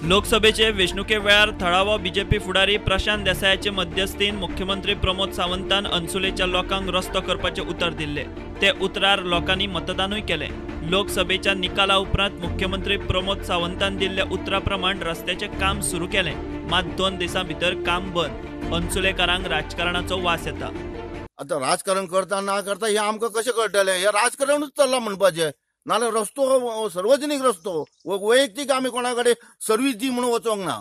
लोकसभेचे वेंचणुके वेळार थळावो बीजेपी फुडारी प्रशांत देसायाचे मध्यस्थीन मुख्यमंत्री प्रमोद सावंतान अंसुलेच्या लोकांक रस्तो करपाचे उतर दिले। ते उतरार लोकांनी मतदानूय केले। लोकसभेच्या निकाला उपरांत मुख्यमंत्री प्रमोद सावंतान दिल्ल्या उतरा प्रमाण रस्त्याचे काम सुरू केले, मात 2 दिसां भितर काम बंद। अंसुलेकारांक राजकारणाचो वास येता। आता राजकारण करता ना करता हे आमकां कशें कळटलें? हे राजकारणूच चल्लां म्हणपाचें, नाल्यार रस्तो सार्वजनीक रस्तो वैयक्तीक आमी कोणा कडेन सर्वीस दी म्हणून वचोंक ना।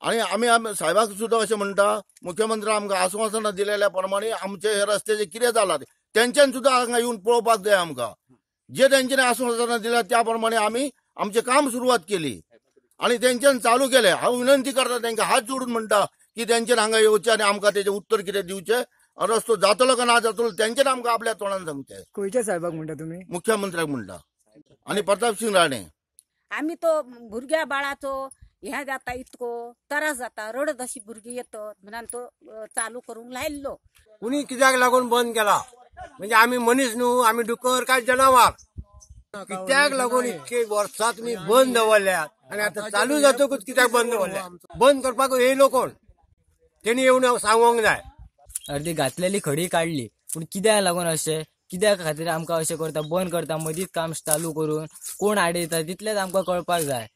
आनी आमी साहेबाक सुद्दां अशें म्हणटा, मुख्यमंत्री आमकां आश्वासनां दिलेल्या प्रमाणे आमचे हे रस्त्याचे कितें जालां तेंच्यान सुद्दां हांगा येवन पळोवपाक जाय आमकां। जे तेंच्यांनी आश्वासनां दिल्या त्या प्रमाणे आमी आमचें काम सुरवात केली आनी तेंच्यान चालू केलें। हांव विनंती करता तांकां हात जोडून म्हणटा की तेंच्यान हांगा येवचें आनी आमकां तेजें उत्तर कितें दिवचें। रस्तो जातलो का ना जातलो तेंच्यान आमकां आपल्या तोंडान सांगचें। खंयच्या साहेबाक म्हणटा तुमी? मुख्यमंत्र्याक म्हणटा आनी प्रताप सिंग राणे। आम्ही तो भुरग्या बाळाचो ह्या जाता इतको त्रास जाता, रडत अशी भुरगीं येतात म्हणून तो चालू करूंक लायल्लो। कुणी कित्याक लागून बंद केला? म्हणजे आम्ही मनीस न्हू, आम्ही डुकर काय जनावर? कित्याक लागून इतके वर्सां तुम्ही बंद दवरल्यात आणि आता चालू जातकूच कित्याक बंद दवरल्या? बंद करपाक येयलो कोण? तेणी येवन सांगोंक जाय। अर्दी घातलेली खडी काढली, पण कित्याक लागून अशें? कित्याक खातीर आमकां अशें करता, बंद करता, मदींच काम चालू करून कोण आडयता तितलेंच आमकां कळपाक जाय।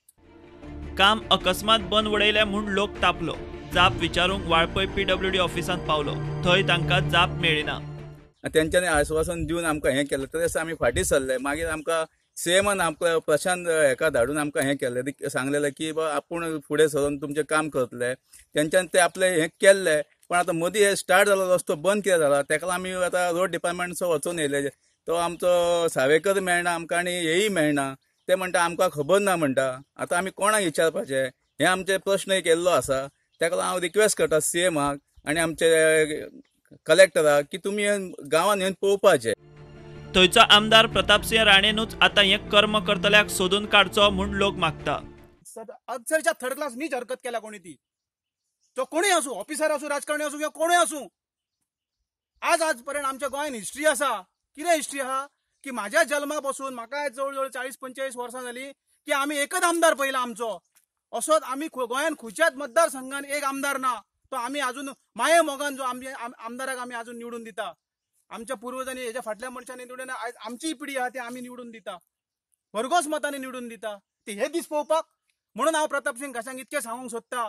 काम अकस्मात बंद उडयले म्हूण लोक तापलो। जाप विचारूंक वाळपय PWD ऑफिसांत पावलो, थंय तांकां जाप मेळिना। तेंच्यांनी आश्वासन दिवन आमकां हें केलें, तशें आमी फाटीं सरले। मागीर आमकां सीएमान आमकां प्रशांत हेका धाडून आमकां हें केलें, सांगलेलें की आपूण फुडें सरून तुमचें काम करतले। तेंच्यांनी तें आपलें हें केल्लें, पण आतां मदीं हे स्टार्ट जालो रस्तो बंद कित्याक जाला तेका आमी आतां रोड डिपार्टमेंटचो वचून येयले। तो आमचो सावेकर मेळना आमकां आनी हेय मेळना। ते म्हणटा आमकां खबर ना म्हणटा। आतां आमी कोणाक विचारपाचें? हे आमचे प्रश्न एक येयल्लो आसा। तेका लागून हांव रिक्वेस्ट करता सीएमाक आनी आमचे कलेक्टराक की तुमी गांवांत येवन पळोवपाचें। थंयचो आमदार प्रतापसिंह राणेनूच आतां हे कर्म करतल्याक सोदून काडचो म्हूण लोक मागता। अक्षरशः थर्ड क्लास नीच हरकत केल्या कोणी ती, तो कोणूय असू, ऑफिसर असू, राजकारणी असू किंवा कोणूय असू। आज पर्यंत आमच्या गोंयांत हिस्ट्री आसा। कितें हिस्ट्री आहा की म्हाज्या जल्मापासून म्हाका जवळ 40-45 वर्सां जाली की आमी एकच आमदार पयला आमचो। असोच आमी गोंयांत खंयच्याच मतदारसंघात एक आमदार ना, तो आमी अजून माये मोगान जो आमदाराक आमी अजून निवडून दिता। आमच्या पूर्वजांनी हेच्या फाटल्या मनशांनी निवडून आमची पिढी आहा ती आमी निवडून दिता, भरघोस मतांनी निवडून दिता। ते हे दीस पळोवपाक म्हणून हांव प्रताप सिंग खाशांक इतकें सांगूंक सोदता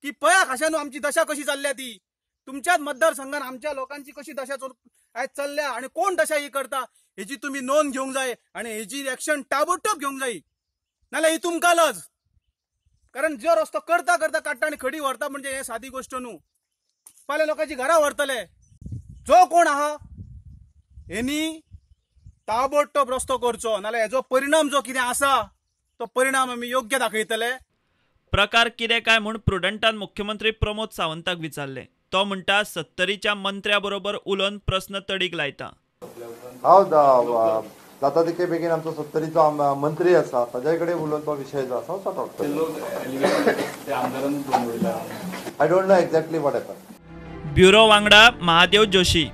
की पळया खाशांनू आमची दशा कशी चल्ल्या ती। तुमच्याच मतदारसंघात आमच्या लोकांची कशी दशा आयज चल्ल्या आणि कोण दशा ही करता हेची तुम्ही नोंद घेवंक जाय आणि हेची एक्शन ताबडतोब घेवंक जाय, नाल्यार ही तुमकां लज। कारण जो रस्तो करता काडटा आनी खडी व्हरता म्हणजे हे सादी गोष्ट न्हू। फाल्यां लोकांची घरां व्हरतले। जो कोण आहा हेनी ताबडतोब रस्तो करचो, नाल्यार हेजो परिणाम जो कितें आसा तो परिणाम आमी योग्य दाखयतले। प्रकार कितें काय म्हूण प्रुडंटान मुख्यमंत्री प्रमोद सावंताक विचारले। तो म्हणटा 70च्या मंत्र्या बरोबर उलोवन प्रस्न तडीक लायता। हांव जाता तितके बेगीन आमचो 70चो मंत्री आसा ताजे कडेन उलोवन तो विशय जो आसा सॉर्ट आउट करता। I don't know exactly what happen. Bureau वांगडा महादेव जोशी।